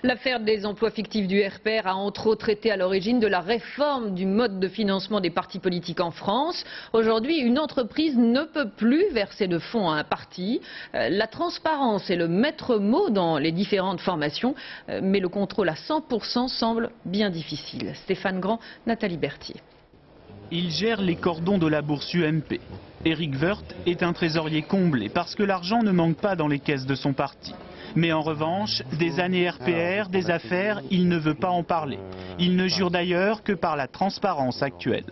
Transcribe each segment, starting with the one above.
L'affaire des emplois fictifs du RPR a entre autres été à l'origine de la réforme du mode de financement des partis politiques en France. Aujourd'hui, une entreprise ne peut plus verser de fonds à un parti. La transparence est le maître mot dans les différentes formations, mais le contrôle à 100% semble bien difficile. Stéphane Grand, Nathalie Berthier. Il gère les cordons de la bourse UMP. Éric Woerth est un trésorier comblé parce que l'argent ne manque pas dans les caisses de son parti. Mais en revanche, des années RPR, des affaires, il ne veut pas en parler. Il ne jure d'ailleurs que par la transparence actuelle.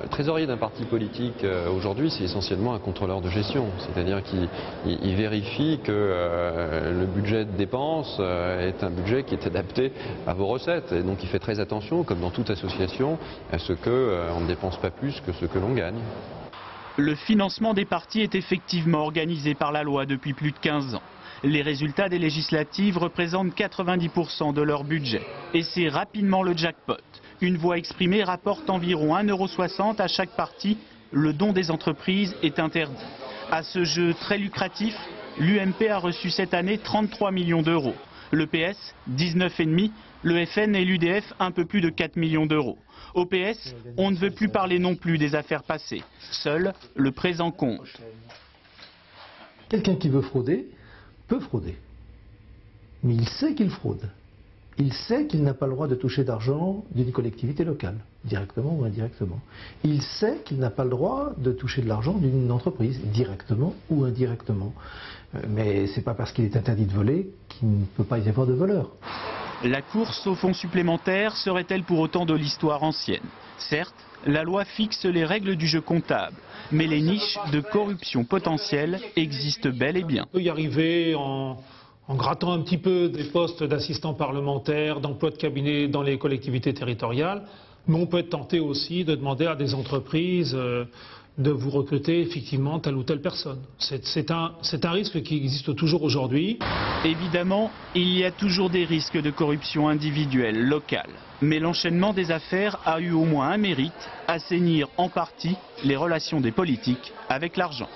Le trésorier d'un parti politique aujourd'hui, c'est essentiellement un contrôleur de gestion. C'est-à-dire qu'il vérifie que le budget de dépenses est un budget qui est adapté à vos recettes. Et donc il fait très attention, comme dans toute association, à ce qu'on ne dépense pas plus que ce que l'on gagne. Le financement des partis est effectivement organisé par la loi depuis plus de 15 ans. Les résultats des législatives représentent 90% de leur budget. Et c'est rapidement le jackpot. Une voix exprimée rapporte environ 1,60 € à chaque parti. Le don des entreprises est interdit. À ce jeu très lucratif, l'UMP a reçu cette année 33 millions d'euros. Le PS, 19,5. Le FN et l'UDF, un peu plus de 4 millions d'euros. Au PS, on ne veut plus parler non plus des affaires passées. Seul le présent compte. Quelqu'un qui veut frauder peut frauder. Mais il sait qu'il fraude. Il sait qu'il n'a pas le droit de toucher d'argent d'une collectivité locale, directement ou indirectement. Il sait qu'il n'a pas le droit de toucher de l'argent d'une entreprise, directement ou indirectement. Mais c'est pas parce qu'il est interdit de voler qu'il ne peut pas y avoir de voleurs. La course aux fonds supplémentaires serait-elle pour autant de l'histoire ancienne? Certes, la loi fixe les règles du jeu comptable, mais les niches de corruption potentielle existent bel et bien. On peut y arriver en grattant un petit peu des postes d'assistants parlementaires, d'emploi de cabinet dans les collectivités territoriales, mais on peut être tenté aussi de demander à des entreprises de vous recruter effectivement telle ou telle personne. C'est un risque qui existe toujours aujourd'hui. Évidemment, il y a toujours des risques de corruption individuelle, locale. Mais l'enchaînement des affaires a eu au moins un mérite, assainir en partie les relations des politiques avec l'argent.